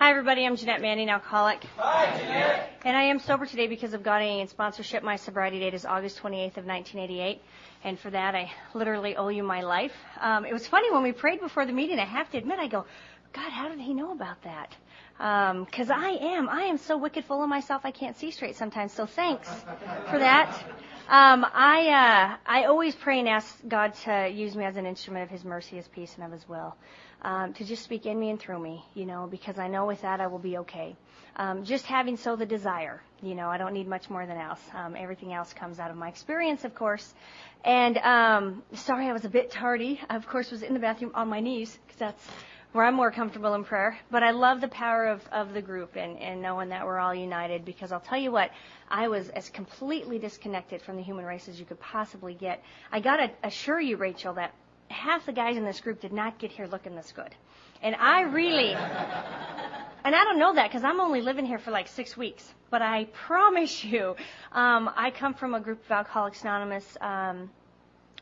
Hi, everybody. I'm Jeanette Manning, alcoholic. Hi, Jeanette. And I am sober today because of God and sponsorship. My sobriety date is August 28th of 1988. And for that, I literally owe you my life. It was funny when we prayed before the meeting. I have to admit, I go, God, how did he know about that? Because I am so wicked full of myself, I can't see straight sometimes. So thanks for that. I always pray and ask God to use me as an instrument of his mercy, his peace, and of his will. To just speak in me and through me, because I know with that I will be okay. Just having the desire, I don't need much more than else. Everything else comes out of my experience, of course. And sorry I was a bit tardy. I, of course, was in the bathroom on my knees, because that's where I'm more comfortable in prayer. But I love the power of the group and knowing that we're all united, because I'll tell you what, I was as completely disconnected from the human race as you could possibly get. I got to assure you, Rachel, that half the guys in this group did not get here looking this good. And I don't know that because I'm only living here for like 6 weeks. But I promise you, I come from a group of Alcoholics Anonymous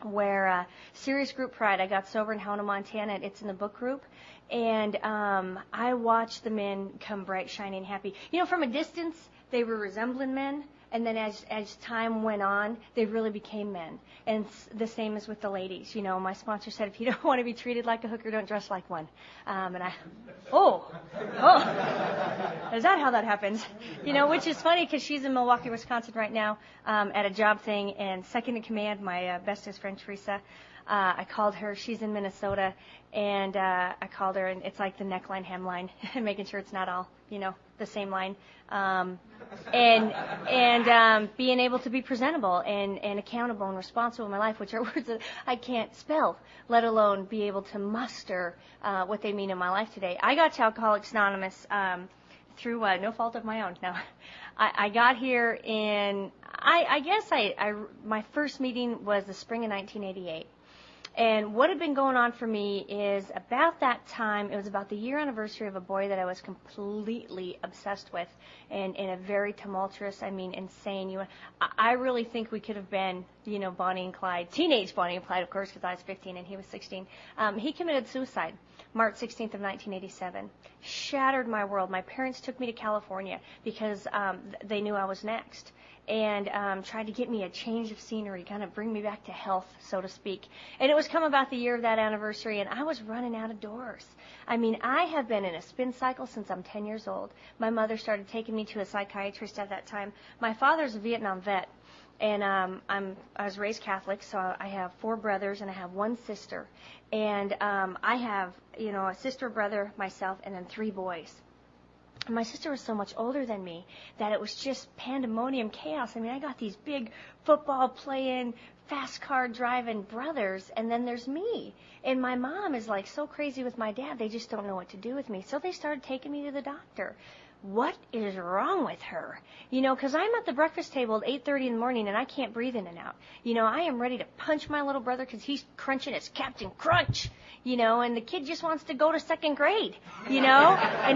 where Serious Group Pride. I got sober in Helena, Montana. It's in the book group. And I watched the men come bright, shining, happy. From a distance, they were resembling men. And then as time went on, they really became men. And the same is with the ladies. My sponsor said, if you don't want to be treated like a hooker, don't dress like one. And I, is that how that happens? Which is funny because she's in Milwaukee, Wisconsin right now at a job thing. And second in command, my bestest friend, Teresa, I called her. She's in Minnesota. And I called her, and it's like the neckline, hemline, making sure it's not all, the same line. And being able to be presentable and accountable and responsible in my life, which are words that I can't spell, let alone be able to muster what they mean in my life today. I got to Alcoholics Anonymous through no fault of my own. Now, I got here in, I guess my first meeting was the spring of 1988. And what had been going on for me is about that time, it was about the year anniversary of a boy that I was completely obsessed with, and in a very tumultuous, insane. I really think we could have been, Bonnie and Clyde, teenage Bonnie and Clyde, of course, because I was 15 and he was 16. He committed suicide March 16th of 1987. Shattered my world. My parents took me to California because they knew I was next. And tried to get me a change of scenery, kind of bring me back to health, so to speak. And it was come about the year of that anniversary, and I was running out of doors. I have been in a spin cycle since I'm 10 years old. My mother started taking me to a psychiatrist at that time. My father's a Vietnam vet, and I was raised Catholic, so I have 4 brothers, and I have 1 sister. And I have, a sister, brother, myself, and then 3 boys. My sister was so much older than me that it was just pandemonium, chaos. I got these big football playing, fast car driving brothers, and then there's me. And my mom is like so crazy with my dad, they just don't know what to do with me. So they started taking me to the doctor. What is wrong with her? Because I'm at the breakfast table at 8:30 in the morning and I can't breathe in and out. I am ready to punch my little brother because he's crunching his Captain Crunch, and the kid just wants to go to 2nd grade, and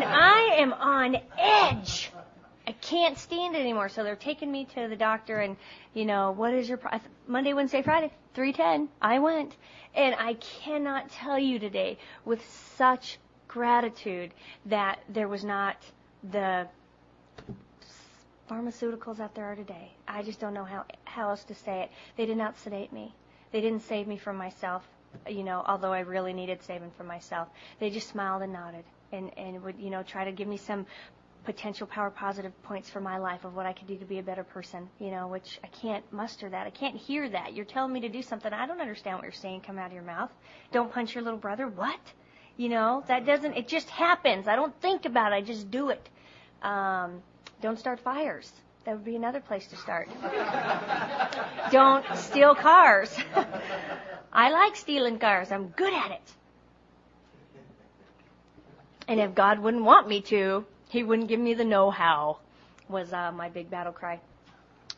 I am on edge. I can't stand it anymore. So they're taking me to the doctor and, what is your Monday, Wednesday, Friday, 3:10. I went. And I cannot tell you today with such gratitude that there was not the pharmaceuticals that there are today. I just don't know how else to say it. They did not sedate me. They didn't save me from myself, although I really needed saving from myself. They just smiled and nodded and would, try to give me some potential power positive points for my life of what I could do to be a better person, which I can't muster that. I can't hear that. You're telling me to do something. I don't understand what you're saying come out of your mouth. Don't punch your little brother. What? That doesn't, it just happens. I don't think about it. I just do it. Don't start fires. That would be another place to start. Don't steal cars. I like stealing cars. I'm good at it. And if God wouldn't want me to, he wouldn't give me the know-how, was my big battle cry.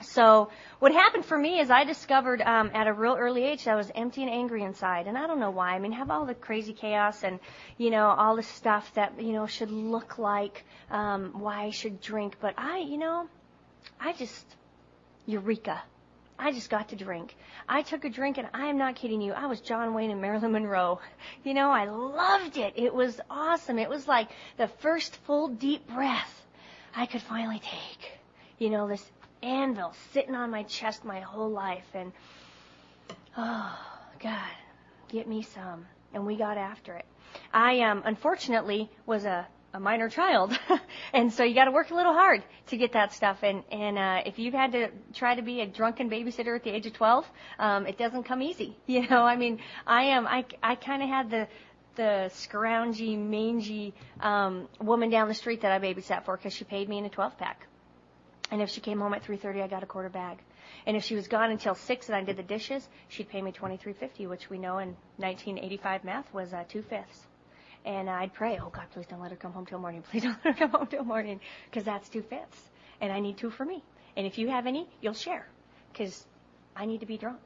So what happened for me is I discovered at a real early age that I was empty and angry inside. And I don't know why. have all the crazy chaos and, all the stuff that, should look like why I should drink. But eureka. I just got to drink. I took a drink, and I am not kidding you. I was John Wayne and Marilyn Monroe. I loved it. It was awesome. It was like the first full deep breath I could finally take. This anvil sitting on my chest my whole life. And, oh, God, get me some. And we got after it. I, unfortunately, was a minor child. And so you got to work a little hard to get that stuff. And if you've had to try to be a drunken babysitter at the age of 12, it doesn't come easy. I kind of had the scroungy, mangy woman down the street that I babysat for because she paid me in a 12-pack. And if she came home at 3:30, I got a quarter bag. And if she was gone until 6 and I did the dishes, she'd pay me $23.50, which we know in 1985 math was 2/5. And I'd pray, oh, God, please don't let her come home till morning. Please don't let her come home till morning, because that's 2/5. And I need 2 for me. And if you have any, you'll share, because I need to be drunk.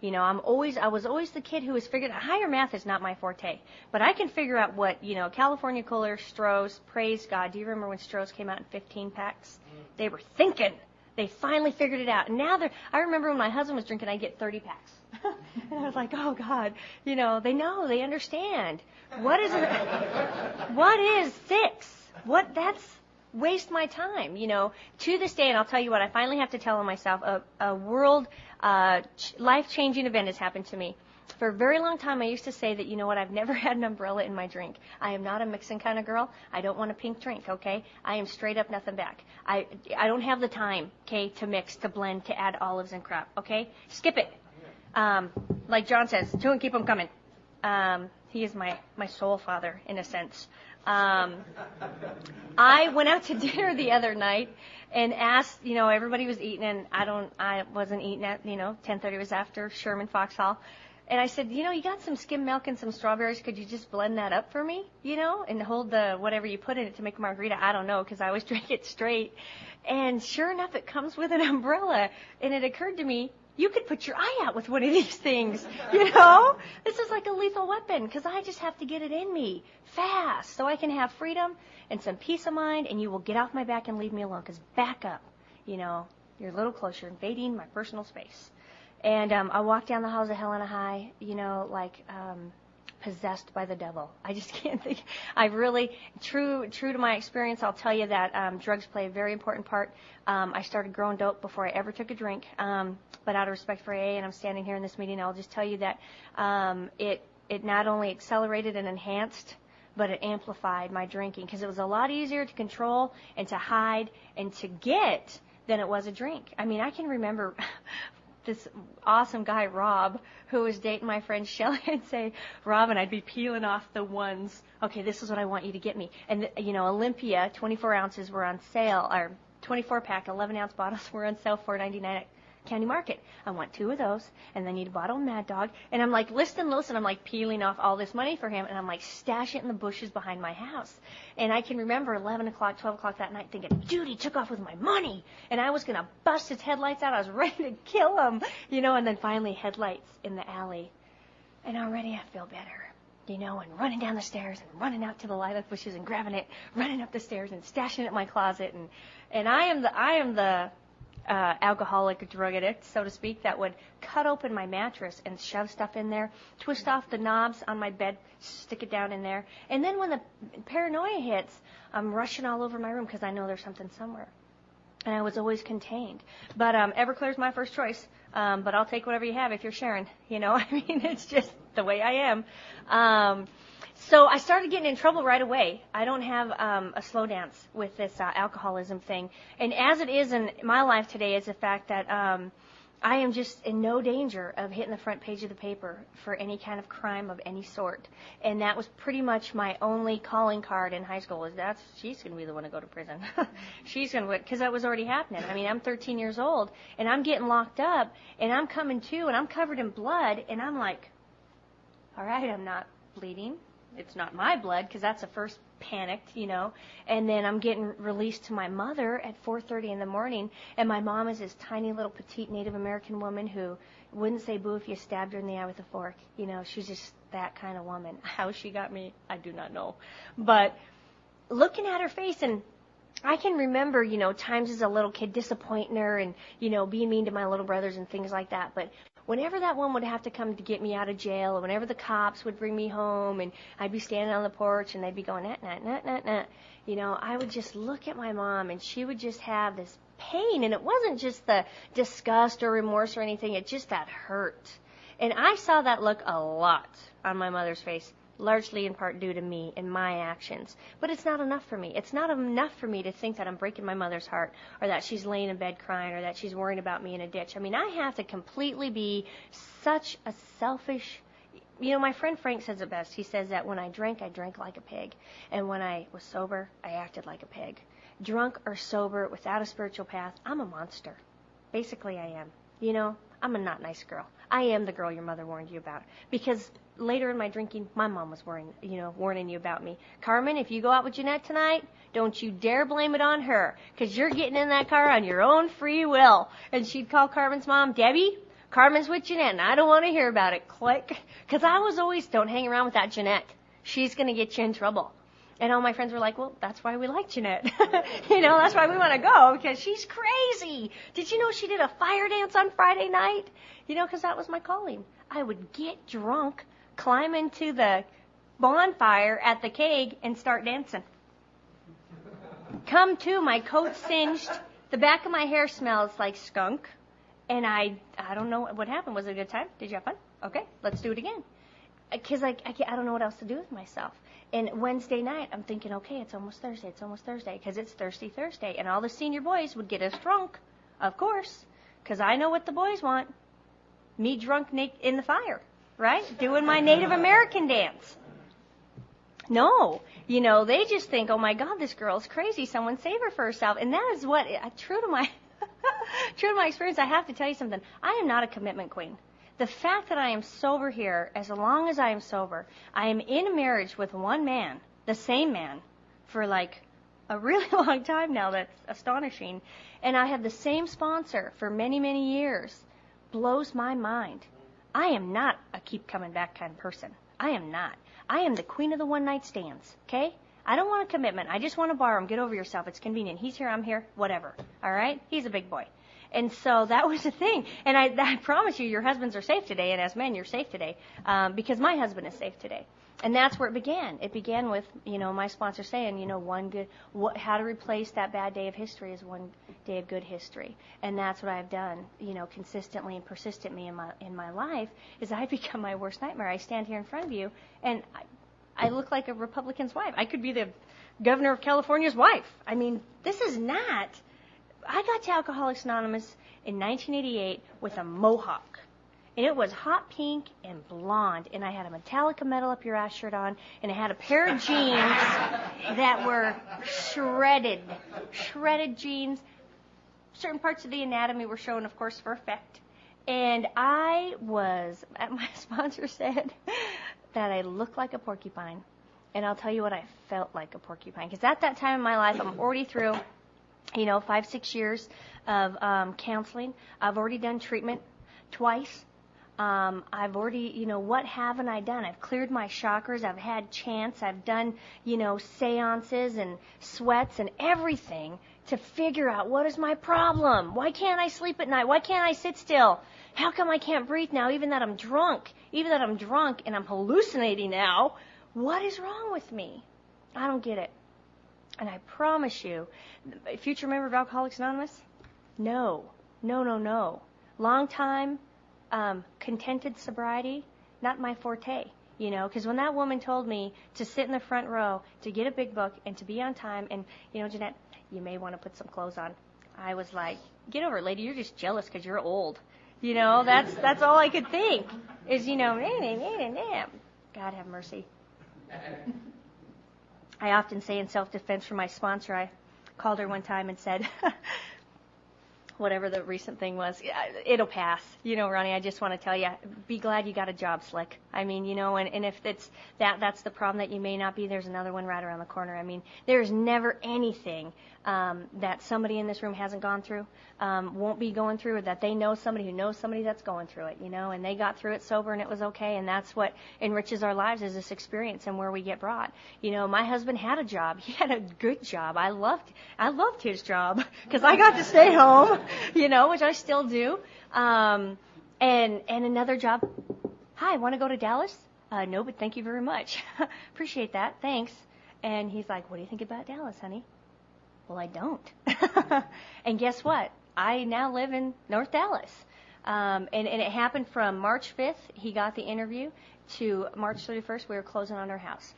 I was always the kid who was figuring out higher math is not my forte, but I can figure out what, California Cooler, Stroh's, praise God. Do you remember when Stroh's came out in 15 packs? They were thinking. They finally figured it out. And now I remember when my husband was drinking, I'd get 30 packs. And I was like, oh, God, they know, they understand. What is 6? That's waste my time, to this day. And I'll tell you what, I finally have to tell myself a world life-changing event has happened to me. For a very long time, I used to say that, I've never had an umbrella in my drink. I am not a mixing kind of girl. I don't want a pink drink, okay? I am straight up nothing back. I don't have the time, okay, to mix, to blend, to add olives and crap, okay? Skip it. Like John says, to and keep them coming. He is my soul father, in a sense. I went out to dinner the other night and asked, everybody was eating, and I wasn't eating at, 10:30 was after Sherman Foxhall. And I said, you got some skim milk and some strawberries. Could you just blend that up for me, and hold the whatever you put in it to make a margarita? I don't know, because I always drink it straight. And sure enough, it comes with an umbrella. And it occurred to me, you could put your eye out with one of these things, This is like a lethal weapon, because I just have to get it in me fast so I can have freedom and some peace of mind, and you will get off my back and leave me alone, because back up, you're a little closer, invading my personal space. And I walked down the halls of Helena High, possessed by the devil. I just can't think. I really, true to my experience, I'll tell you that drugs play a very important part. I started growing dope before I ever took a drink. But out of respect for AA, and I'm standing here in this meeting, I'll just tell you that it not only accelerated and enhanced, but it amplified my drinking, because it was a lot easier to control and to hide and to get than it was a drink. I mean, I can remember this awesome guy, Rob, who was dating my friend Shelly, and say, Robin, I'd be peeling off the ones. Okay, this is what I want you to get me. And, Olympia, 24 ounces were on sale, or 24-pack, 11-ounce bottles were on sale, $4.99 at County Market. I want 2 of those, and then need a bottle of Mad Dog. And I'm like, listen, I'm like peeling off all this money for him, and I'm like, stash it in the bushes behind my house. And I can remember 11 o'clock, 12 o'clock that night thinking, dude, he took off with my money. And I was going to bust his headlights out. I was ready to kill him, and then finally headlights in the alley. And already I feel better, and running down the stairs and running out to the lilac bushes and grabbing it, running up the stairs and stashing it in my closet. And I am the alcoholic drug addict, so to speak, that would cut open my mattress and shove stuff in there, twist off the knobs on my bed, stick it down in there. And then when the paranoia hits, I'm rushing all over my room because I know there's something somewhere. And I was always contained. But Everclear's my first choice. But I'll take whatever you have if you're sharing. It's just the way I am. So I started getting in trouble right away. I don't have a slow dance with this alcoholism thing. And as it is in my life today is the fact that I am just in no danger of hitting the front page of the paper for any kind of crime of any sort. And that was pretty much my only calling card in high school, is she's going to be the one to go to prison. She's going to, because that was already happening. I mean, I'm 13 years old, and I'm getting locked up, and I'm coming to, and I'm covered in blood, and I'm like, all right, I'm not bleeding. It's not my blood, because that's the first panicked, and then I'm getting released to my mother at 4:30 in the morning, and my mom is this tiny little petite Native American woman who wouldn't say boo if you stabbed her in the eye with a fork. She's just that kind of woman. How she got me, I do not know. But looking at her face, and I can remember, times as a little kid disappointing her and, being mean to my little brothers and things like that. But whenever that one would have to come to get me out of jail, or whenever the cops would bring me home and I'd be standing on the porch and they'd be going, I would just look at my mom and she would just have this pain. And it wasn't just the disgust or remorse or anything. It just that hurt. And I saw that look a lot on my mother's face, largely in part due to me and my actions. But it's not enough for me. It's not enough for me to think that I'm breaking my mother's heart, or that she's laying in bed crying, or that she's worrying about me in a ditch. I mean, I have to completely be such a selfish... my friend Frank says it best. He says that when I drank like a pig. And when I was sober, I acted like a pig. Drunk or sober, without a spiritual path, I'm a monster. Basically, I am. I'm a not nice girl. I am the girl your mother warned you about. Because later in my drinking, my mom was warning you about me. Carmen, if you go out with Jeanette tonight, don't you dare blame it on her, because you're getting in that car on your own free will. And she'd call Carmen's mom, Debbie, Carmen's with Jeanette, and I don't want to hear about it. Click. Because I was always, don't hang around with that Jeanette. She's going to get you in trouble. And all my friends were like, well, that's why we like Jeanette. That's why we want to go, because she's crazy. Did you know she did a fire dance on Friday night? Because that was my calling. I would get drunk, climb into the bonfire at the keg, and start dancing. Come to, my coat singed, the back of my hair smells like skunk, and I don't know what happened. Was it a good time? Did you have fun? Okay, let's do it again. Because I don't know what else to do with myself. And Wednesday night, I'm thinking, okay, it's almost Thursday, because it's Thirsty Thursday. And all the senior boys would get us drunk, of course, because I know what the boys want. Me drunk in the fire, right? Doing my Native American dance. No, they just think, oh my God, this girl's crazy. Someone save her for herself. And that is what, true to my experience, I have to tell you something. I am not a commitment queen. The fact that I am sober here, as long as I am sober, I am in a marriage with one man, the same man, for like a really long time now. That's astonishing. And I have the same sponsor for many, many years. Blows my mind. I am not a keep coming back kind of person. I am not. I am the queen of the one night stands, okay? I don't want a commitment. I just want to borrow him. Get over yourself. It's convenient. He's here, I'm here, whatever. All right? He's a big boy. And so that was the thing. And I promise you, your husbands are safe today, and as men, you're safe today, because my husband is safe today. And that's where it began. It began with, my sponsor saying, how to replace that bad day of history is one day of good history. And that's what I've done, consistently and persistently in my life, is I've become my worst nightmare. I stand here in front of you, and I look like a Republican's wife. I could be the governor of California's wife. I mean, this is not... I got to Alcoholics Anonymous in 1988 with a mohawk. And it was hot pink and blonde. And I had a Metallica Metal Up Your Ass shirt on. And I had a pair of jeans that were shredded. Shredded jeans. Certain parts of the anatomy were shown, of course, for effect. And my sponsor said that I looked like a porcupine. And I'll tell you what, I felt like a porcupine. Because at that time in my life, I'm already through 5-6 years of counseling. I've already done treatment twice. I've already, what haven't I done? I've cleared my chakras. I've had chants. I've done, seances and sweats and everything to figure out what is my problem. Why can't I sleep at night? Why can't I sit still? How come I can't breathe now, even that I'm drunk? Even that I'm drunk and I'm hallucinating now. What is wrong with me? I don't get it. And I promise you, future member of Alcoholics Anonymous? No. Long time, contented sobriety, not my forte, because when that woman told me to sit in the front row, to get a big book, and to be on time, and, Jeanette, you may want to put some clothes on. I was like, get over it, lady, you're just jealous because you're old. That's all I could think is, God have mercy. I often say in self-defense for my sponsor, I called her one time and said, whatever the recent thing was, it'll pass. Ronnie, I just want to tell you, be glad you got a job, Slick. I mean, and if that's the problem that you may not be, there's another one right around the corner. I mean, there's never anything that somebody in this room hasn't gone through, won't be going through, or that they know somebody who knows somebody that's going through it, and they got through it sober and it was okay, and that's what enriches our lives, is this experience and where we get brought. My husband had a job. He had a good job. I loved his job because I got to stay home, which I still do. And another job. Hi, want to go to Dallas? No, but thank you very much. Appreciate that. Thanks. And he's like, what do you think about Dallas, honey? Well, I don't. And guess what? I now live in North Dallas. And it happened from March 5th, he got the interview, to March 31st, we were closing on our house.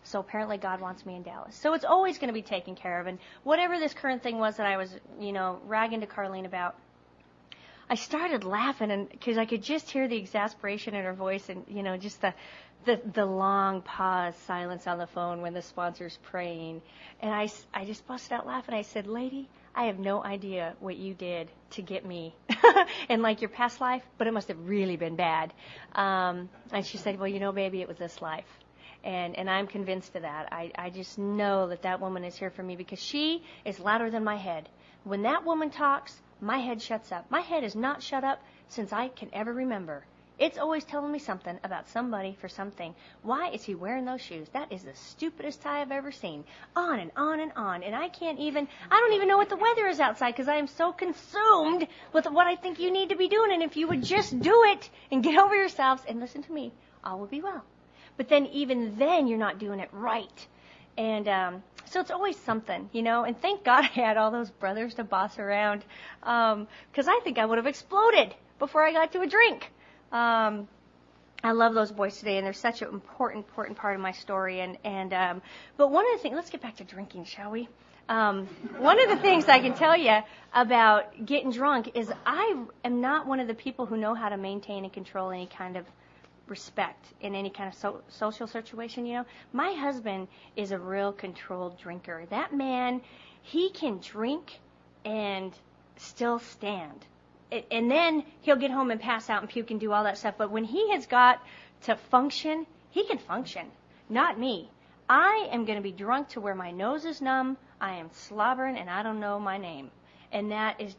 So apparently God wants me in Dallas. So it's always going to be taken care of. And whatever this current thing was that I was, ragging to Carlene about, I started laughing, because I could just hear the exasperation in her voice, and, just the long pause, silence on the phone when the sponsor's praying. And I just busted out laughing. I said, lady, I have no idea what you did to get me in your past life, but it must have really been bad. And she said, well, baby, it was this life. And I'm convinced of that. I just know that woman is here for me, because she is louder than my head. When that woman talks, my head shuts up. My head is not shut up since I can ever remember. It's always telling me something about somebody for something. Why is he wearing those shoes? That is the stupidest tie I've ever seen. On and on and on. And I don't even know what the weather is outside, because I am so consumed with what I think you need to be doing. And if you would just do it and get over yourselves and listen to me, all will be well. But then even then, you're not doing it right. And so it's always something, And thank God I had all those brothers to boss around, because I think I would have exploded before I got to a drink. I love those boys today, and they're such an important part of my story. But one of the things, let's get back to drinking, shall we? One of the things I can tell you about getting drunk is I am not one of the people who know how to maintain and control any kind of respect in any kind of social situation. My husband is a real controlled drinker. That man, he can drink and still stand. And then he'll get home and pass out and puke and do all that stuff. But when he has got to function, he can function. Not me. I am going to be drunk to where my nose is numb, I am slobbering, and I don't know my name. And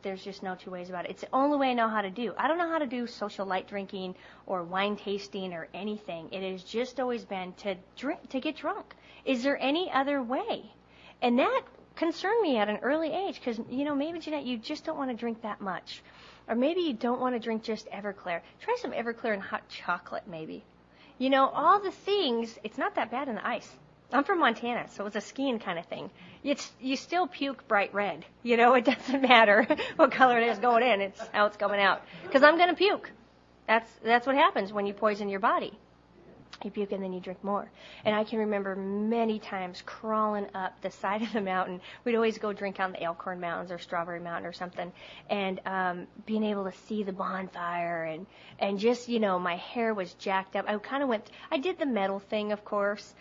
there's just no two ways about it. It's the only way I know how to do. I don't know how to do social light drinking or wine tasting or anything. It has just always been to get drunk. Is there any other way? And that concerned me at an early age, because, maybe, Jeanette, you just don't want to drink that much. Or maybe you don't want to drink just Everclear. Try some Everclear and hot chocolate, maybe. All the things, it's not that bad in the ice. I'm from Montana, so it's a skiing kind of thing. You still puke bright red. It doesn't matter what color it is going in. It's how it's coming out. Because I'm going to puke. That's what happens when you poison your body. You puke and then you drink more. And I can remember many times crawling up the side of the mountain. We'd always go drink on the Elkhorn Mountains or Strawberry Mountain or something. And being able to see the bonfire and just, my hair was jacked up. I did the metal thing, of course.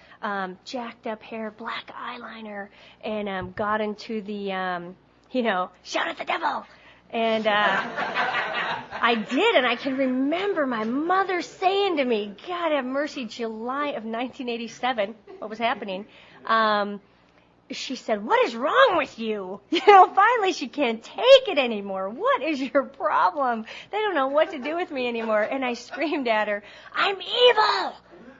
Jacked up hair, black eyeliner, and got into the, shout at the devil. And I did, and I can remember my mother saying to me, God have mercy, July of 1987, what was happening, she said, what is wrong with you? Finally she can't take it anymore. What is your problem? They don't know what to do with me anymore. And I screamed at her, I'm evil!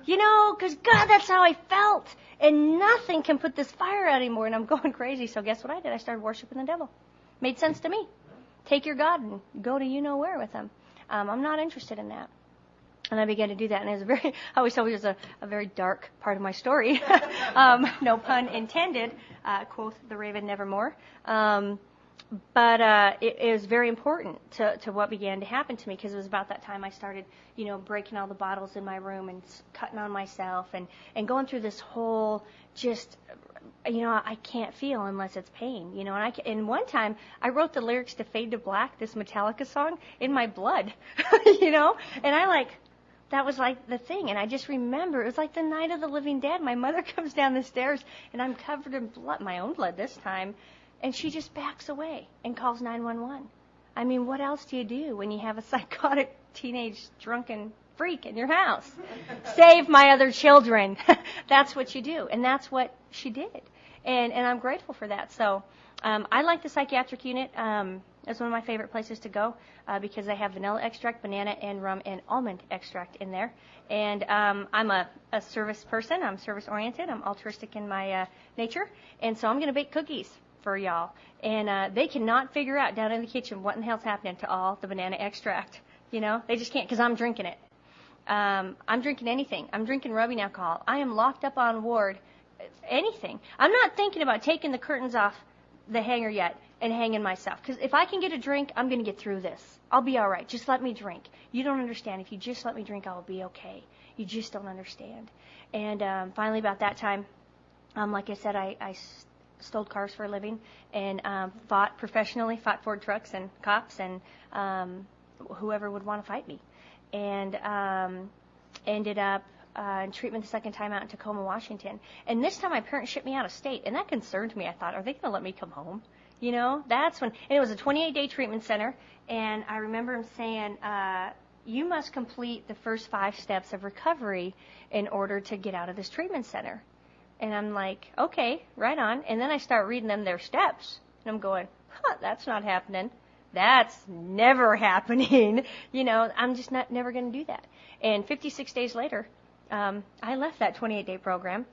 Because God, that's how I felt. And nothing can put this fire out anymore, and I'm going crazy. So guess what I did? I started worshiping the devil. Made sense to me. Take your God and go to you-know-where with him. I'm not interested in that. And I began to do that, and it was I always thought it was a very dark part of my story. No pun intended, quoth the raven nevermore. But it was very important to what began to happen to me, because it was about that time I started, breaking all the bottles in my room and cutting on myself and going through this whole just, I can't feel unless it's pain, and one time I wrote the lyrics to Fade to Black, this Metallica song, in my blood, and that was like the thing. And I just remember, it was like the night of the living dead. My mother comes down the stairs, and I'm covered in blood, my own blood this time, and she just backs away and calls 911. I mean, what else do you do when you have a psychotic teenage drunken freak in your house? Save my other children. That's what you do. And that's what she did. And I'm grateful for that. So I like the psychiatric unit. It's one of my favorite places to go because they have vanilla extract, banana, and rum and almond extract in there. And I'm a service person. I'm service-oriented. I'm altruistic in my nature. And so I'm going to bake cookies for y'all. And they cannot figure out down in the kitchen what in the hell's happening to all the banana extract. You know, they just can't because I'm drinking it. I'm drinking anything. I'm drinking rubbing alcohol. I am locked up on ward. Anything. I'm not thinking about taking the curtains off the hanger yet and hanging myself. Because if I can get a drink, I'm going to get through this. I'll be all right. Just let me drink. You don't understand. If you just let me drink, I'll be okay. You just don't understand. And finally, about that time, like I said, I stole cars for a living and fought professionally, fought Ford trucks and cops and whoever would want to fight me. And ended up in treatment the second time out in Tacoma, Washington. And this time my parents shipped me out of state, and that concerned me. I thought, are they going to let me come home? You know, that's when, and it was a 28-day treatment center, and I remember him saying, you must complete the first 5 steps of recovery in order to get out of this treatment center. And I'm like, okay, right on. And then I start reading them their steps, and I'm going, that's not happening. That's never happening. You know, I'm just never going to do that. And 56 days later, I left that 28-day program,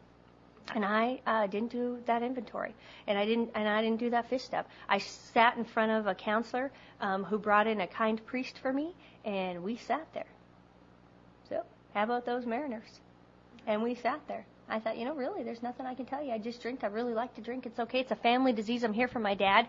and I didn't do that inventory, and I didn't do that 5th step. I sat in front of a counselor who brought in a kind priest for me, and we sat there. So, how about those Mariners? And we sat there. I thought, you know, really, there's nothing I can tell you. I just drink. I really like to drink. It's okay. It's a family disease. I'm here for my dad.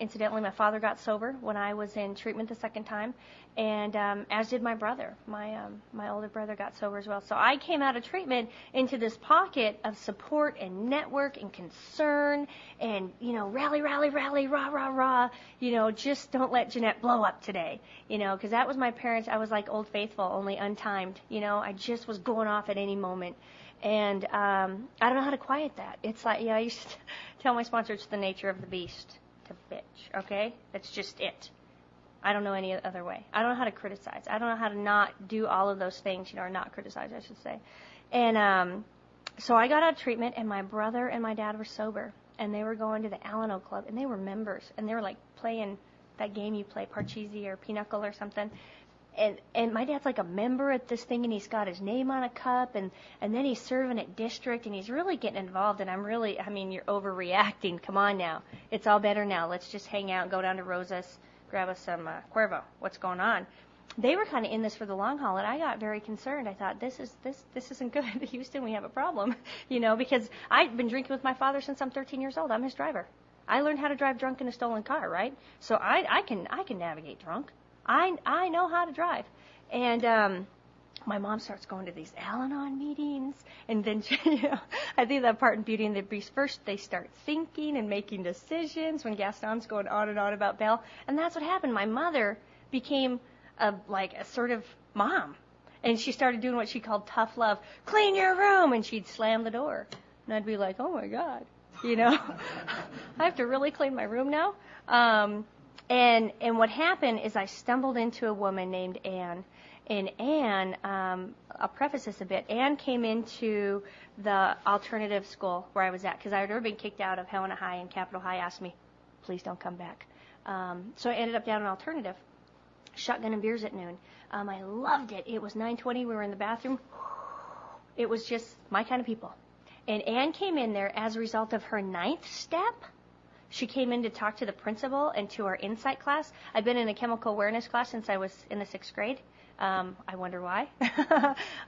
Incidentally, my father got sober when I was in treatment the second time, and as did my brother. My older brother got sober as well. So I came out of treatment into this pocket of support and network and concern and, you know, rally, rally, rally, rah, rah, rah. You know, just don't let Jeanette blow up today. You know, because that was my parents. I was like Old Faithful, only untimed. You know, I just was going off at any moment. And I don't know how to quiet that. It's like, I used to tell my sponsor it's the nature of the beast to bitch, okay? That's just it. I don't know any other way. I don't know how to criticize. I don't know how to not do all of those things, or not criticize, I should say. And so I got out of treatment, and my brother and my dad were sober, and they were going to the Alano Club, and they were members, and they were like playing that game you play, Parcheesi or Pinochle or something. And my dad's like a member at this thing, and he's got his name on a cup, and then he's serving at district, and he's really getting involved, and you're overreacting. Come on now. It's all better now. Let's just hang out and go down to Rosa's, grab us some Cuervo. What's going on? They were kind of in this for the long haul, and I got very concerned. I thought, this isn't good. Houston, we have a problem, because I've been drinking with my father since I'm 13 years old. I'm his driver. I learned how to drive drunk in a stolen car, right? So I can navigate drunk. I know how to drive. And my mom starts going to these Al-Anon meetings. And then, I think that part in Beauty and the Beast, first they start thinking and making decisions when Gaston's going on and on about Belle. And that's what happened. My mother became a sort of mom. And she started doing what she called tough love. Clean your room! And she'd slam the door. And I'd be like, oh, my God. I have to really clean my room now? And what happened is I stumbled into a woman named Anne. And Anne, I'll preface this a bit, Anne came into the alternative school where I was at, because I had already been kicked out of Helena High, and Capitol High asked me, please don't come back. So I ended up down in alternative, shotgun and beers at noon. I loved it. It was 9:20. We were in the bathroom. It was just my kind of people. And Anne came in there as a result of her 9th step. She came in to talk to the principal and to our insight class. I've been in a chemical awareness class since I was in the 6th grade. I wonder why.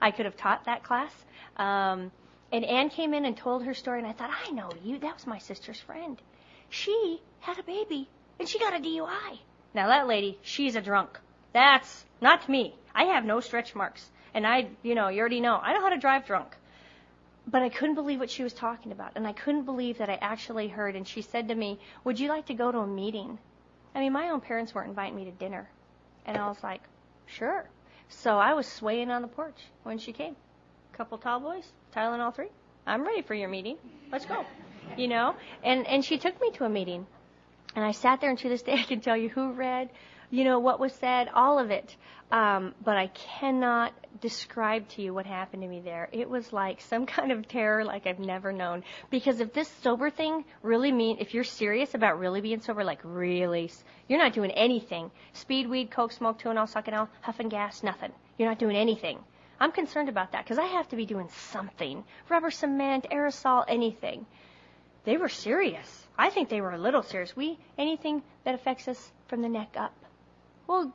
I could have taught that class. And Anne came in and told her story, and I thought, I know you. That was my sister's friend. She had a baby, and she got a DUI. Now, that lady, she's a drunk. That's not me. I have no stretch marks. And you already know, I know how to drive drunk. But I couldn't believe what she was talking about, and I couldn't believe that I actually heard. And she said to me, would you like to go to a meeting? My own parents weren't inviting me to dinner. And I was like, sure. So I was swaying on the porch when she came. Couple tall boys, Tylenol 3. I'm ready for your meeting. Let's go. And she took me to a meeting. And I sat there, and to this day I can tell you who read, what was said, all of it. But I cannot describe to you what happened to me there. It was like some kind of terror like I've never known. Because if this sober thing really if you're serious about really being sober, like really, you're not doing anything. Speed, weed, coke, smoke, Tuinal, sucking huffing gas, nothing. You're not doing anything. I'm concerned about that because I have to be doing something. Rubber cement, aerosol, anything. They were serious. I think they were a little serious. Anything that affects us from the neck up. Well,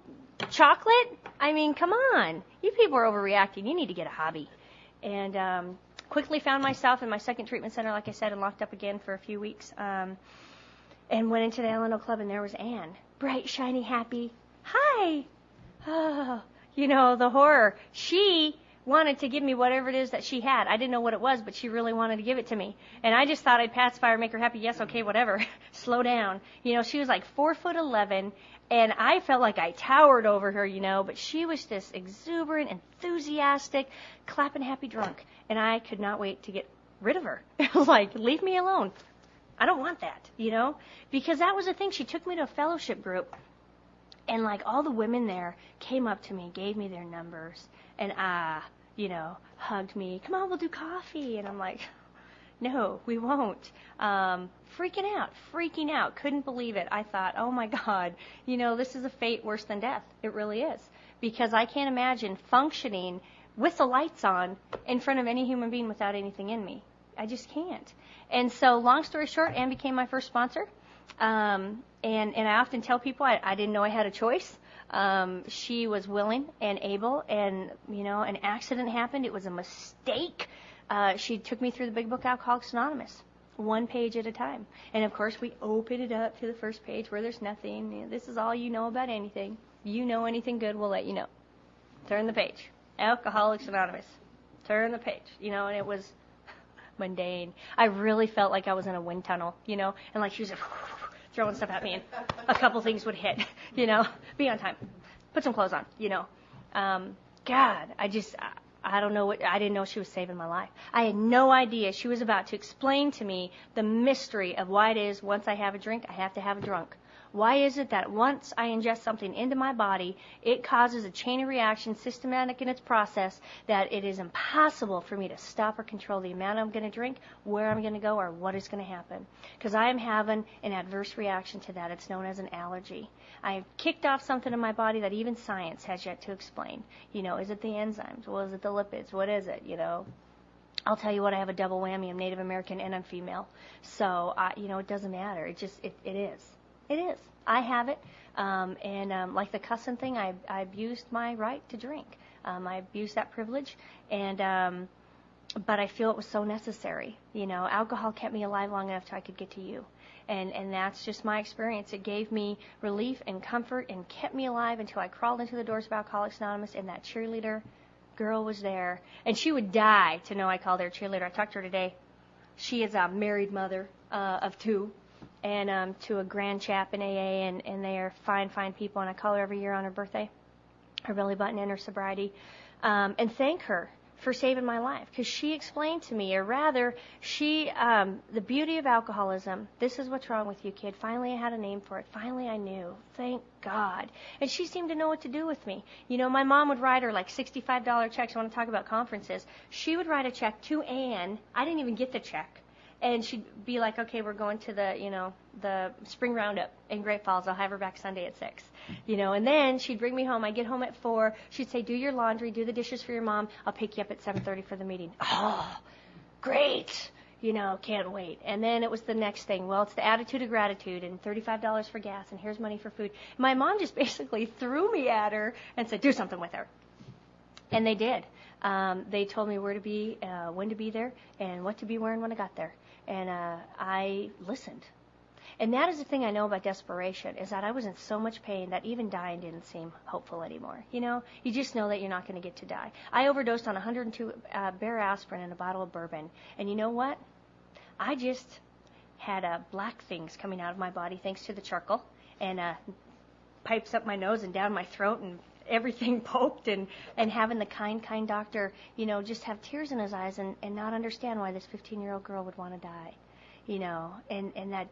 chocolate? I mean, come on. You people are overreacting. You need to get a hobby. And quickly found myself in my second treatment center, like I said, and locked up again for a few weeks. And went into the L&O Club, and there was Anne. Bright, shiny, happy. Hi. Oh, the horror. She wanted to give me whatever it is that she had. I didn't know what it was, but she really wanted to give it to me. And I just thought I'd pacify her, make her happy. Yes, okay, whatever. Slow down. She was like 4'11", and I felt like I towered over her, but she was this exuberant, enthusiastic, clapping happy drunk. And I could not wait to get rid of her. It was like, leave me alone. I don't want that, because that was the thing. She took me to a fellowship group, and like all the women there came up to me, gave me their numbers, and hugged me. Come on, we'll do coffee. And I'm like, no, we won't. Freaking out. Couldn't believe it. I thought, oh my God, this is a fate worse than death. It really is. Because I can't imagine functioning with the lights on in front of any human being without anything in me. I just can't. And so, long story short, Anne became my first sponsor. And I often tell people I didn't know I had a choice. She was willing and able, and, an accident happened. It was a mistake. She took me through the big book, Alcoholics Anonymous, one page at a time. And, of course, we open it up to the first page where there's nothing. This is all you know about anything. You know anything good, we'll let you know. Turn the page. Alcoholics Anonymous. Turn the page. And it was mundane. I really felt like I was in a wind tunnel, and like she was throwing stuff at me, and a couple things would hit, be on time, put some clothes on, God, I don't know I didn't know she was saving my life. I had no idea she was about to explain to me the mystery of why it is once I have a drink, I have to have a drunk. Why is it that once I ingest something into my body, it causes a chain of reaction, systematic in its process, that it is impossible for me to stop or control the amount I'm going to drink, where I'm going to go, or what is going to happen? Because I am having an adverse reaction to that. It's known as an allergy. I've kicked off something in my body that even science has yet to explain. Is it the enzymes? Well, is it the lipids? What is it? I'll tell you what, I have a double whammy. I'm Native American and I'm female. So, it doesn't matter. It is. It is. I have it. Like the cussing thing, I abused my right to drink. I abused that privilege. But I feel it was so necessary. Alcohol kept me alive long enough till I could get to you. And that's just my experience. It gave me relief and comfort and kept me alive until I crawled into the doors of Alcoholics Anonymous, and that cheerleader girl was there. And she would die to know I called her a cheerleader. I talked to her today. She is a married mother of two. And to a grand chap in AA, and they are fine people, and I call her every year on her birthday, her belly button and her sobriety, and thank her for saving my life, because she explained to me, or rather, the beauty of alcoholism. This is what's wrong with you, kid. Finally, I had a name for it. Finally, I knew. Thank God. And she seemed to know what to do with me. My mom would write her like $65 checks. I want to talk about conferences. She would write a check to Anne. I didn't even get the check. And she'd be like, okay, we're going to the spring roundup in Great Falls. I'll have her back Sunday at 6. And then she'd bring me home. I'd get home at 4. She'd say, do your laundry, do the dishes for your mom. I'll pick you up at 7:30 for the meeting. Oh, great. Can't wait. And then it was the next thing. Well, it's the attitude of gratitude and $35 for gas, and here's money for food. My mom just basically threw me at her and said, do something with her. And they did. They told me where to be, when to be there, and what to be wearing when I got there. And I listened. And that is the thing I know about desperation, is that I was in so much pain that even dying didn't seem hopeful anymore. You just know that you're not going to get to die. I overdosed on 102 bare aspirin and a bottle of bourbon. And you know what? I just had black things coming out of my body thanks to the charcoal, and pipes up my nose and down my throat, and everything poked, and having the kind doctor, just have tears in his eyes and not understand why this 15-year-old girl would want to die, and that,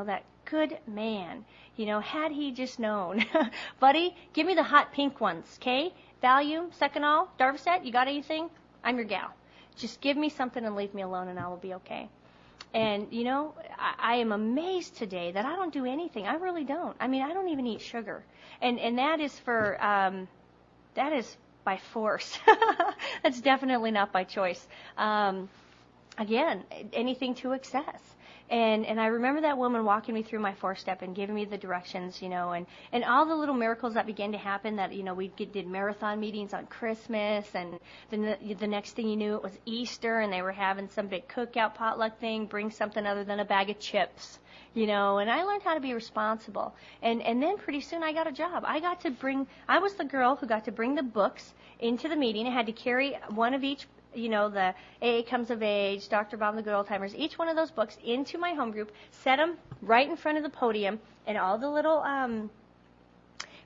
that good man. Had he just known. Buddy, give me the hot pink ones, okay? Valium, Seconal, Darvocet, you got anything? I'm your gal. Just give me something and leave me alone and I will be okay. And, I am amazed today that I don't do anything. I really don't. I don't even eat sugar. And that is that is by force. That's definitely not by choice. Again, anything to excess. And I remember that woman walking me through my 4-step and giving me the directions, and all the little miracles that began to happen that, we did marathon meetings on Christmas, and the next thing you knew it was Easter and they were having some big cookout potluck thing, bring something other than a bag of chips, and I learned how to be responsible. And then pretty soon I got a job. I was the girl who got to bring the books into the meeting. I had to carry one of each, the AA Comes of Age, Dr. Bob and the Good Old Timers, each one of those books into my home group, set them right in front of the podium, and all the little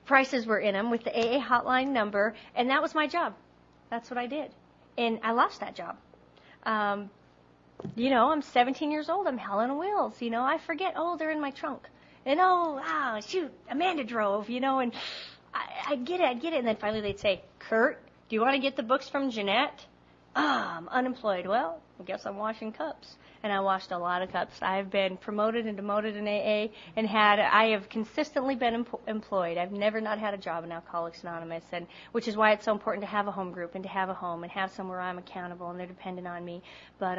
prices were in them with the AA hotline number, and that was my job. That's what I did. And I lost that job. I'm 17 years old. I'm hell on wheels. I forget, they're in my trunk. And, shoot, Amanda drove, and I get it. And then finally they'd say, Kurt, do you want to get the books from Jeanette? I'm unemployed. Well, I guess I'm washing cups. And I washed a lot of cups. I've been promoted and demoted in AA, and I have consistently been employed. I've never not had a job in Alcoholics Anonymous, and which is why it's so important to have a home group and to have a home and have somewhere I'm accountable and they're dependent on me. But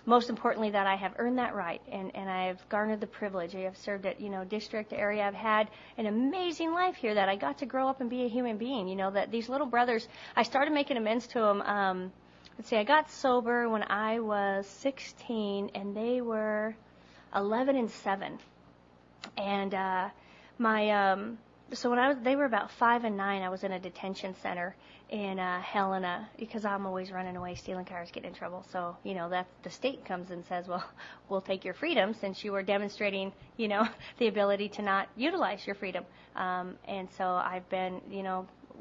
most importantly, that I have earned that right, and I have garnered the privilege. I have served at district area. I've had an amazing life here that I got to grow up and be a human being. That these little brothers, I started making amends to them. Let's see, I got sober when I was 16, and they were 11 and 7. And so when they were about 5 and 9, I was in a detention center in Helena, because I'm always running away, stealing cars, getting in trouble. So, that the state comes and says, well, we'll take your freedom since you were demonstrating, the ability to not utilize your freedom. And so I've been,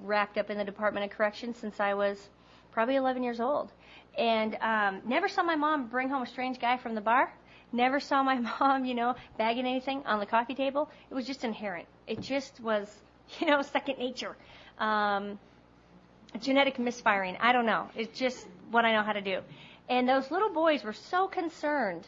wrapped up in the Department of Corrections since I was probably 11 years old. And never saw my mom bring home a strange guy from the bar. Never saw my mom, bagging anything on the coffee table. It was just inherent. It just was, second nature. Genetic misfiring. I don't know. It's just what I know how to do. And those little boys were so concerned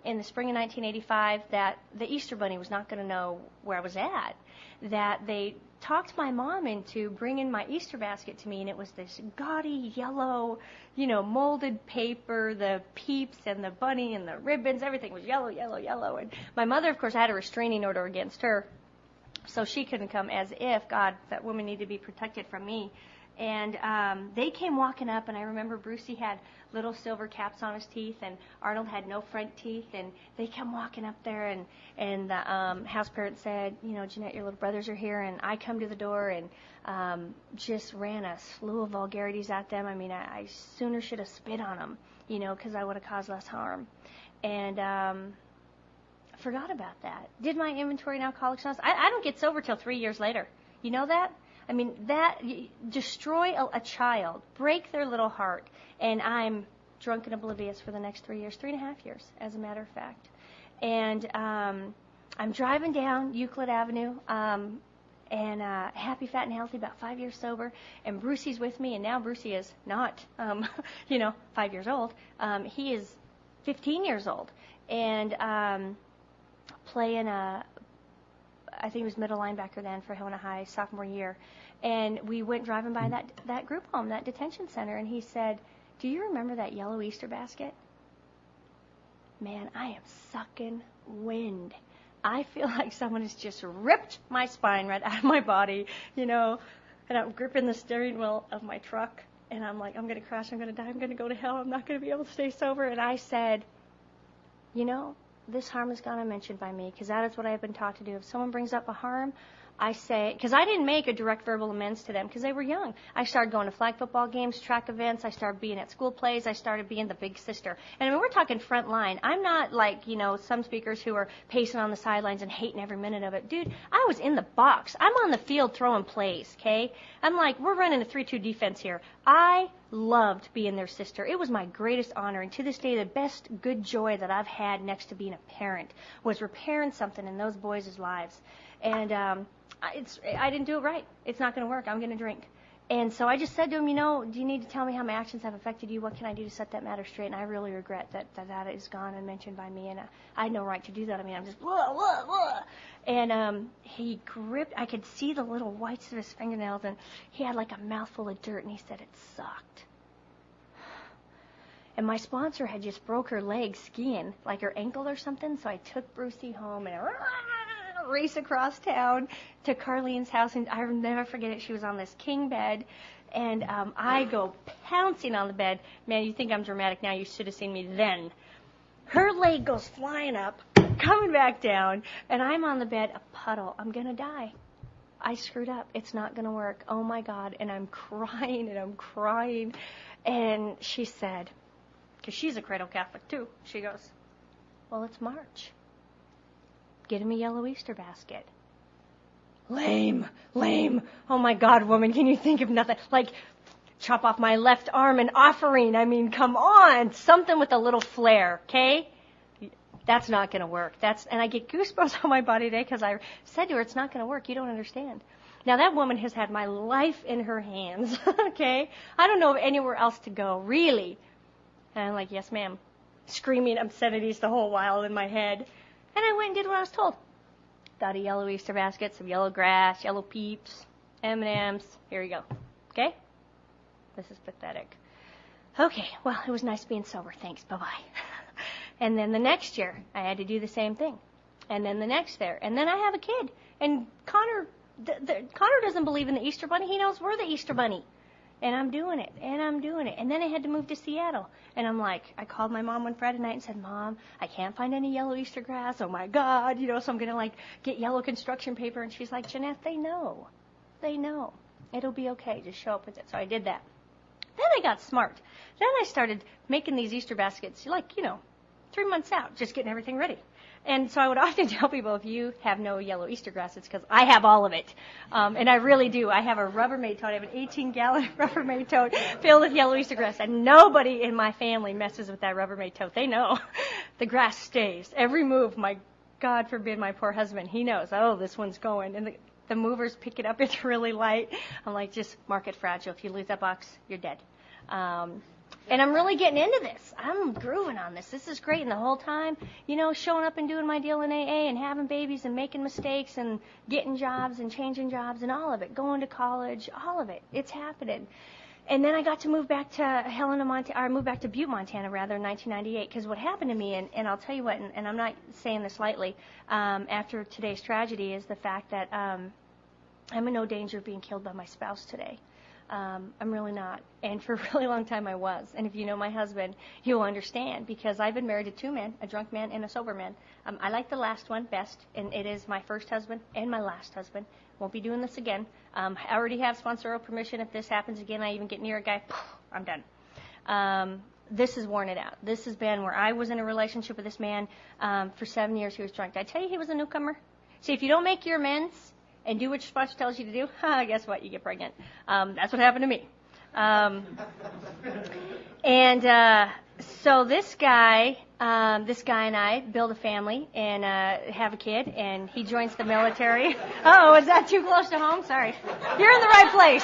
in the spring of 1985 that the Easter Bunny was not going to know where I was at, that they talked my mom into bringing my Easter basket to me, and it was this gaudy yellow, molded paper, the peeps and the bunny and the ribbons, everything was yellow, yellow, yellow. And my mother, of course, had a restraining order against her, so she couldn't come, as if, God, that woman needed to be protected from me. And they came walking up, and I remember Brucey had little silver caps on his teeth, and Arnold had no front teeth, and they come walking up there, and the house parent said, Jeanette, your little brothers are here, and I come to the door and just ran a slew of vulgarities at them. I sooner should have spit on them, because I would have caused less harm. And forgot about that. Did my inventory in Alcoholics Anonymous. I don't get sober till 3 years later. You know that? That destroy a child, break their little heart, and I'm drunk and oblivious for the next 3 years, 3.5 years, as a matter of fact. And I'm driving down Euclid Avenue, and happy, fat, and healthy, about 5 years sober, and Brucey's with me, and now Brucey is not, 5 years old. He is 15 years old, and playing I think it was middle linebacker then for Helena High, sophomore year. And we went driving by that group home, that detention center, and he said, do you remember that yellow Easter basket? Man, I am sucking wind. I feel like someone has just ripped my spine right out of my body, and I'm gripping the steering wheel of my truck, and I'm like, I'm going to crash, I'm going to die, I'm going to go to hell, I'm not going to be able to stay sober. And I said, this harm is going to mentioned by me, because that is what I have been taught to do. If someone brings up a harm, I say, because I didn't make a direct verbal amends to them because they were young. I started going to flag football games, track events. I started being at school plays. I started being the big sister. And we're talking front line. I'm not like, some speakers who are pacing on the sidelines and hating every minute of it. Dude, I was in the box. I'm on the field throwing plays, okay? I'm like, we're running a 3-2 defense here. I loved being their sister. It was my greatest honor. And to this day, the best good joy that I've had next to being a parent was repairing something in those boys' lives. And I didn't do it right. It's not going to work. I'm going to drink. And so I just said to him, do you need to tell me how my actions have affected you? What can I do to set that matter straight? And I really regret that is gone and mentioned by me. And I had no right to do that. I mean, I'm just, blah, blah, blah. And he gripped, I could see the little whites of his fingernails, and he had like a mouthful of dirt, and he said it sucked. And my sponsor had just broke her leg skiing, like her ankle or something, so I took Brucey home and race across town to Carlene's house, and I'll never forget it. She was on this king bed, and I go pouncing on the bed. Man, you think I'm dramatic now. You should have seen me then. Her leg goes flying up, coming back down, and I'm on the bed, a puddle. I'm going to die. I screwed up. It's not going to work. Oh, my God. And I'm crying, and I'm crying. And she said, because she's a cradle Catholic, too, she goes, well, it's March. Get him a yellow Easter basket. Lame. Oh, my God, woman, can you think of nothing? Like, chop off my left arm, an offering. I mean, come on. Something with a little flair, okay? That's not going to work. And I get goosebumps on my body today because I said to her, it's not going to work. You don't understand. Now, that woman has had my life in her hands, okay? I don't know of anywhere else to go, really. And I'm like, yes, ma'am. Screaming obscenities the whole while in my head. And I went and did what I was told. Got a yellow Easter basket, some yellow grass, yellow peeps, M&Ms. Here you go. Okay? This is pathetic. Okay, well, it was nice being sober. Thanks. Bye-bye. And then the next year, I had to do the same thing. And then the next year. And then I have a kid. And Connor doesn't believe in the Easter Bunny. He knows we're the Easter Bunny. And I'm doing it. And then I had to move to Seattle. And I'm like, I called my mom one Friday night and said, Mom, I can't find any yellow Easter grass. Oh, my God. So I'm going to, get yellow construction paper. And she's like, Jeanette, they know. They know. It'll be okay. Just show up with it. So I did that. Then I got smart. Then I started making these Easter baskets, 3 months out, just getting everything ready. And so I would often tell people, if you have no yellow Easter grass, it's because I have all of it. And I really do. I have a Rubbermaid tote. I have an 18-gallon Rubbermaid tote filled with yellow Easter grass. And nobody in my family messes with that Rubbermaid tote. They know. The grass stays. Every move, my God forbid, my poor husband, he knows, oh, this one's going. And the movers pick it up. It's really light. I'm like, just mark it fragile. If you lose that box, you're dead. And I'm really getting into this. I'm grooving on this. This is great. And the whole time, showing up and doing my deal in AA and having babies and making mistakes and getting jobs and changing jobs and all of it, going to college, all of it. It's happening. And then I got to move back to moved back to Butte, Montana, rather, in 1998. Because what happened to me, and I'll tell you what, and I'm not saying this lightly, after today's tragedy, is the fact that I'm in no danger of being killed by my spouse today. I'm really not. And for a really long time I was. And if you know my husband, you'll understand, because I've been married to two men, a drunk man and a sober man. I like the last one best, and it is my first husband and my last husband. Won't be doing this again. I already have sponsorial permission. If this happens again, I even get near a guy, I'm done. This has worn it out. This has been where I was in a relationship with this man for 7 years. He was drunk. Did I tell you he was a newcomer? See, if you don't make your amends and do what your sponsor tells you to do, guess what? You get pregnant. That's what happened to me. So this guy and I build a family and have a kid, and he joins the military. Oh, is that too close to home? Sorry. You're in the right place.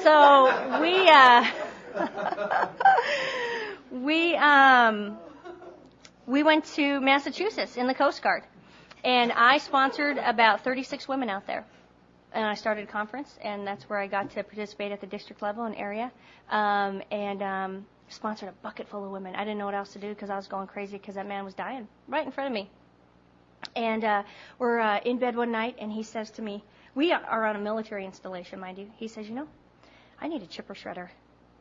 So we went to Massachusetts in the Coast Guard. And I sponsored about 36 women out there. And I started a conference, and that's where I got to participate at the district level and area. And sponsored a bucket full of women. I didn't know what else to do because I was going crazy because that man was dying right in front of me. And we're in bed one night, and he says to me, we are on a military installation, mind you. He says, I need a chipper shredder.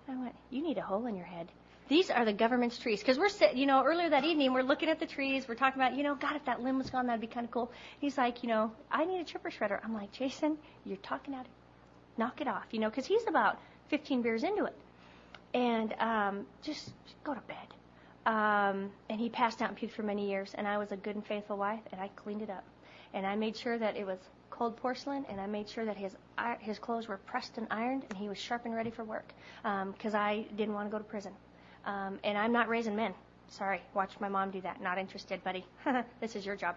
I went, you need a hole in your head. These are the government's trees. Because we're sitting, earlier that evening, we're looking at the trees. We're talking about, God, if that limb was gone, that'd be kind of cool. He's like, I need a chipper shredder. I'm like, Jason, you're talking out. Knock it off, because he's about 15 beers into it. And just go to bed. And he passed out and puked for many years. And I was a good and faithful wife, and I cleaned it up. and I made sure that it was cold porcelain, and I made sure that his clothes were pressed and ironed, and he was sharp and ready for work, because I didn't want to go to prison. And I'm not raising men. Sorry, watched my mom do that. Not interested, buddy. This is your job.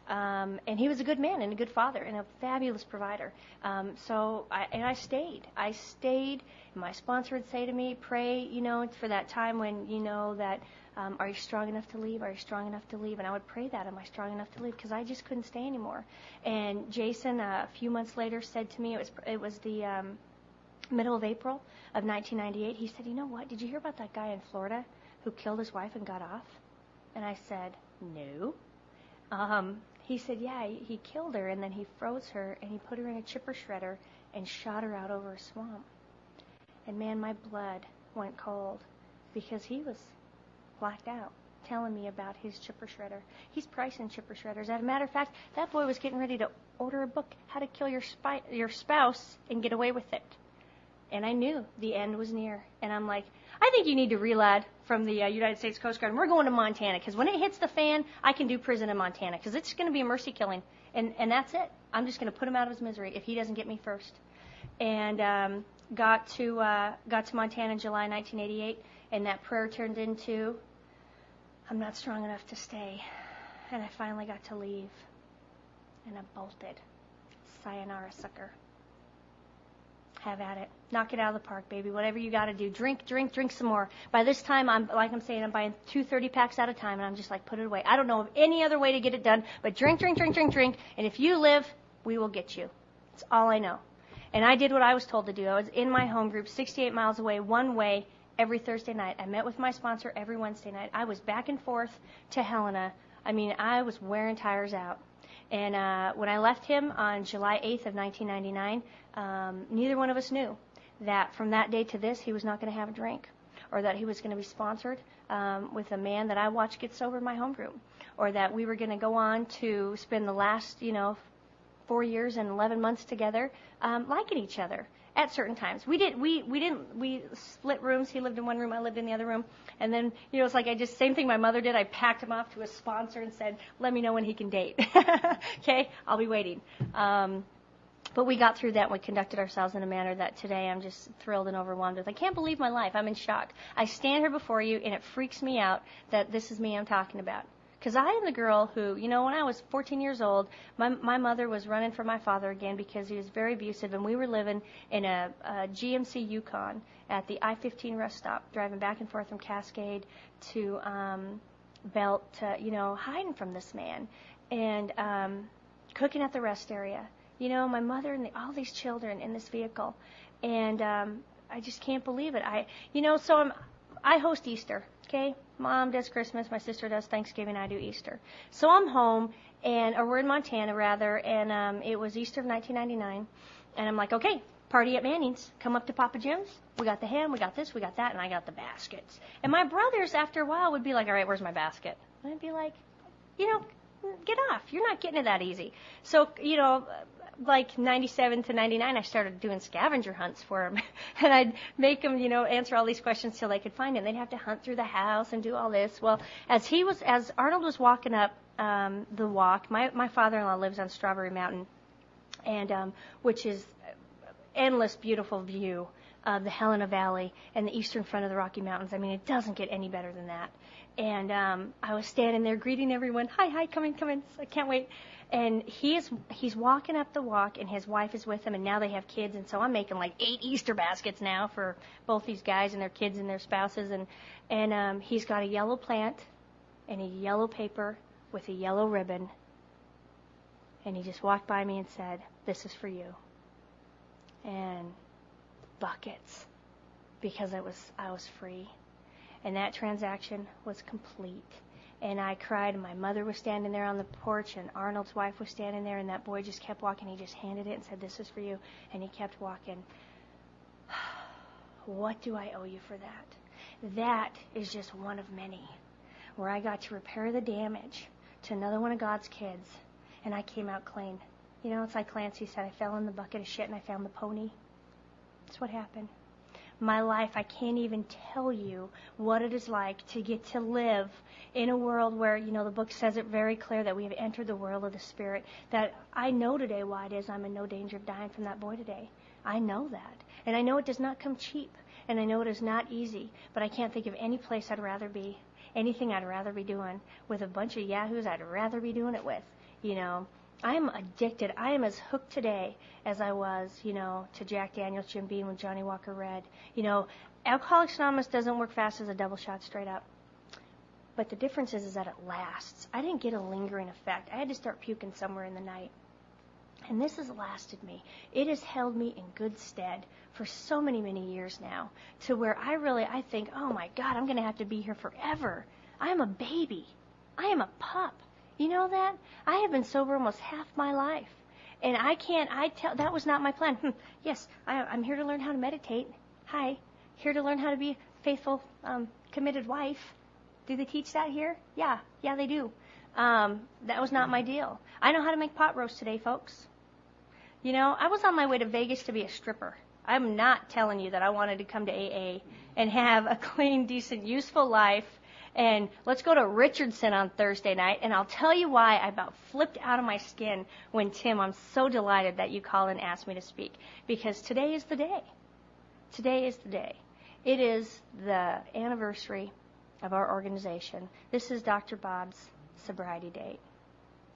And he was a good man and a good father and a fabulous provider. So I stayed. My sponsor would say to me, pray, for that time when you know that, are you strong enough to leave? Are you strong enough to leave? And I would pray that, am I strong enough to leave? Because I just couldn't stay anymore. And Jason, a few months later, said to me, it was the middle of April of 1998, he said, you know what? Did you hear about that guy in Florida who killed his wife and got off? And I said, no. He said, yeah, he killed her, and then he froze her, and he put her in a chipper shredder and shot her out over a swamp. And man, my blood went cold because he was blacked out telling me about his chipper shredder. He's pricing chipper shredders. As a matter of fact, that boy was getting ready to order a book, How to Kill Your Spouse and Get Away with It. And I knew the end was near. And I'm like, I think you need to relad from the United States Coast Guard. And we're going to Montana because when it hits the fan, I can do prison in Montana because it's going to be a mercy killing. And that's it. I'm just going to put him out of his misery if he doesn't get me first. And got to Montana in July 1988. And that prayer turned into, I'm not strong enough to stay. And I finally got to leave. And I bolted. Sayonara, sucker. Have at it. Knock it out of the park, baby. Whatever you got to do. Drink some more. By this time, I'm buying 2 30-packs at a time, and I'm just like, put it away. I don't know of any other way to get it done, but drink. And if you live, we will get you. That's all I know. And I did what I was told to do. I was in my home group, 68 miles away, one way, every Thursday night. I met with my sponsor every Wednesday night. I was back and forth to Helena. I mean, I was wearing tires out. And when I left him on July 8th of 1999, neither one of us knew that from that day to this, he was not going to have a drink, or that he was going to be sponsored with a man that I watched get sober in my home group, or that we were going to go on to spend the last, 4 years and 11 months together, liking each other at certain times. We split rooms. He lived in one room, I lived in the other room. And then, it's like same thing my mother did. I packed him off to a sponsor and said, let me know when he can date. Okay, I'll be waiting. But we got through that and we conducted ourselves in a manner that today I'm just thrilled and overwhelmed with. I can't believe my life. I'm in shock. I stand here before you and it freaks me out that this is me I'm talking about. Because I am the girl who, when I was 14 years old, my mother was running for my father again because he was very abusive, and we were living in a GMC Yukon at the I-15 rest stop, driving back and forth from Cascade to Belt, hiding from this man, and cooking at the rest area. My mother and all these children in this vehicle, and I just can't believe it. I host Easter, okay? Mom does Christmas, my sister does Thanksgiving, I do Easter. So I'm home, or we're in Montana, rather, and it was Easter of 1999, and I'm like, okay, party at Manning's. Come up to Papa Jim's. We got the ham, we got this, we got that, and I got the baskets. And my brothers, after a while, would be like, all right, where's my basket? And I'd be like, get off. You're not getting it that easy. So, like 97 to 99, I started doing scavenger hunts for him. And I'd make him, answer all these questions till they could find him. They'd have to hunt through the house and do all this. Well, as Arnold was walking up the walk, my father-in-law lives on Strawberry Mountain, and which is endless, beautiful view of the Helena Valley and the eastern front of the Rocky Mountains. I mean, it doesn't get any better than that. And I was standing there greeting everyone. Hi, come in. I can't wait. And he's walking up the walk, and his wife is with him, and now they have kids. And so I'm making like 8 Easter baskets now for both these guys and their kids and their spouses. And he's got a yellow plant and a yellow paper with a yellow ribbon. And he just walked by me and said, "This is for you." And buckets, because I was free. And that transaction was complete. And I cried, and my mother was standing there on the porch, and Arnold's wife was standing there, and that boy just kept walking. He just handed it and said, "This is for you." And he kept walking. What do I owe you for that? That is just one of many, where I got to repair the damage to another one of God's kids, and I came out clean. It's like Clancy said, I fell in the bucket of shit and I found the pony. That's what happened. my life, I can't even tell you what it is like to get to live in a world where, the book says it very clear that we have entered the world of the Spirit, that I know today why it is I'm in no danger of dying from that boy today. I know that. And I know it does not come cheap. And I know it is not easy. But I can't think of any place I'd rather be, anything I'd rather be doing with a bunch of yahoos I'd rather be doing it with. I am addicted. I am as hooked today as I was, to Jack Daniels, Jim Beam, and Johnny Walker Red. Alcoholics Anonymous doesn't work fast as a double shot straight up. But the difference is that it lasts. I didn't get a lingering effect. I had to start puking somewhere in the night. And this has lasted me. It has held me in good stead for so many, many years now, to where I think, oh my God, I'm going to have to be here forever. I am a baby. I am a pup. You know that? I have been sober almost half my life. And that was not my plan. Yes, I'm here to learn how to meditate. Hi. Here to learn how to be a faithful, committed wife. Do they teach that here? Yeah, they do. That was not my deal. I know how to make pot roast today, folks. I was on my way to Vegas to be a stripper. I'm not telling you that I wanted to come to AA and have a clean, decent, useful life. And let's go to Richardson on Thursday night, and I'll tell you why I about flipped out of my skin when, Tim, I'm so delighted that you called and asked me to speak, because today is the day. Today is the day. It is the anniversary of our organization. This is Dr. Bob's sobriety date.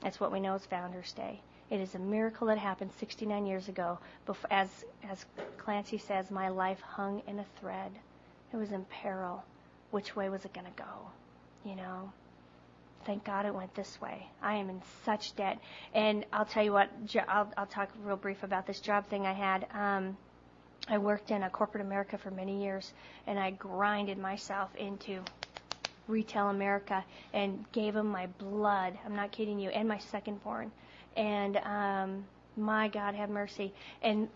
That's what we know as Founders Day. It is a miracle that happened 69 years ago. As Clancy says, my life hung in a thread. It was in peril. Which way was it going to go? Thank God it went this way. I am in such debt. And I'll tell you what, I'll talk real brief about this job thing I had. I worked in corporate America for many years, and I grinded myself into retail America and gave them my blood. I'm not kidding you, and my second-born. And my God, have mercy. And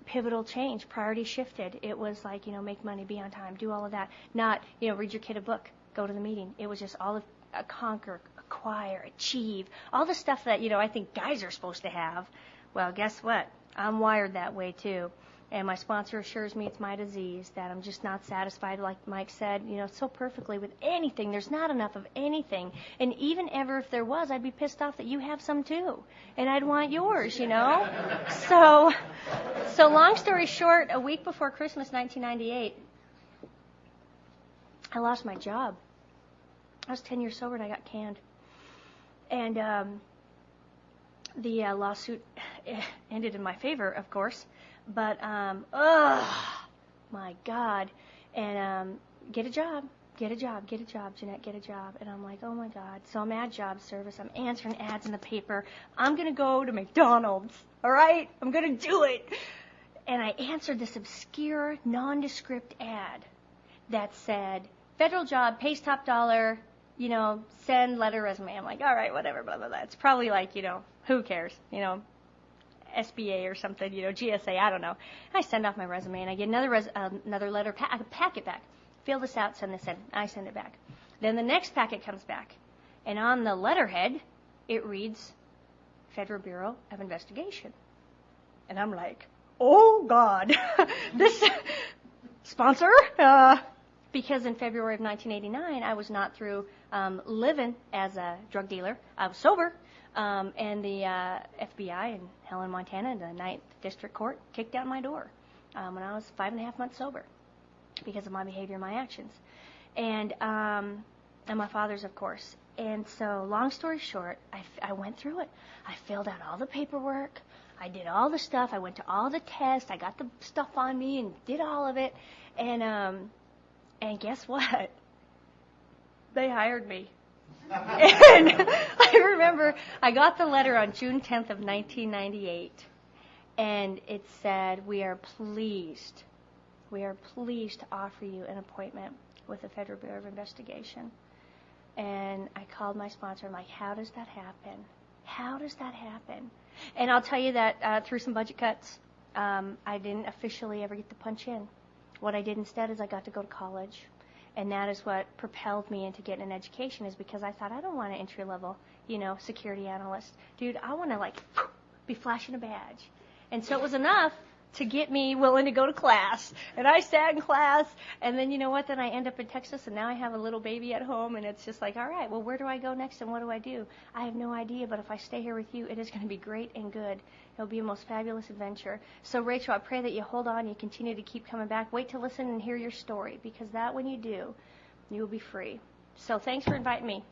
pivotal change, priority shifted. It was like, make money, be on time, do all of that. Not, read your kid a book, go to the meeting. It was just all of conquer, acquire, achieve, all the stuff that, I think guys are supposed to have. Well, guess what? I'm wired that way too. And my sponsor assures me it's my disease, that I'm just not satisfied, like Mike said, so perfectly with anything. There's not enough of anything. And even ever if there was, I'd be pissed off that you have some too. And I'd want yours, So long story short, a week before Christmas 1998, I lost my job. I was 10 years sober and I got canned. And the lawsuit ended in my favor, of course. But, my God. And get a job, Jeanette, get a job. And I'm like, oh, my God. So I'm at job service. I'm answering ads in the paper. I'm going to go to McDonald's, all right? I'm going to do it. And I answered this obscure, nondescript ad that said, federal job, pays top dollar, send letter resume. I'm like, all right, whatever, blah, blah, blah. It's probably like, who cares, SBA or something, GSA, I don't know. I send off my resume, and I get another letter packet back. Fill this out, send this in. I send it back. Then the next packet comes back, and on the letterhead, it reads, Federal Bureau of Investigation. And I'm like, oh, God, this sponsor? Because in February of 1989, I was not through living as a drug dealer. I was sober. And the FBI in Helen, Montana, the 9th District Court, kicked down my door when I was 5.5 months sober because of my behavior and my actions. And my father's, of course. And so, long story short, I went through it. I filled out all the paperwork. I did all the stuff. I went to all the tests. I got the stuff on me and did all of it. And guess what? They hired me. And I remember I got the letter on June 10th of 1998, and it said, we are pleased to offer you an appointment with the Federal Bureau of Investigation. And I called my sponsor. I'm like, how does that happen? How does that happen? And I'll tell you that through some budget cuts, I didn't officially ever get to punch in. What I did instead is I got to go to college. And that is what propelled me into getting an education, is because I thought, I don't want an entry-level, security analyst. Dude, I want to, be flashing a badge. And so it was enough to get me willing to go to class. And I sat in class, and then you know what? Then I end up in Texas, and now I have a little baby at home, and it's just like, all right, well, where do I go next, and what do I do? I have no idea, but if I stay here with you, it is going to be great and good. It'll be a most fabulous adventure. So, Rachel, I pray that you hold on, you continue to keep coming back. Wait to listen and hear your story, because that when you do, you will be free. So thanks for inviting me.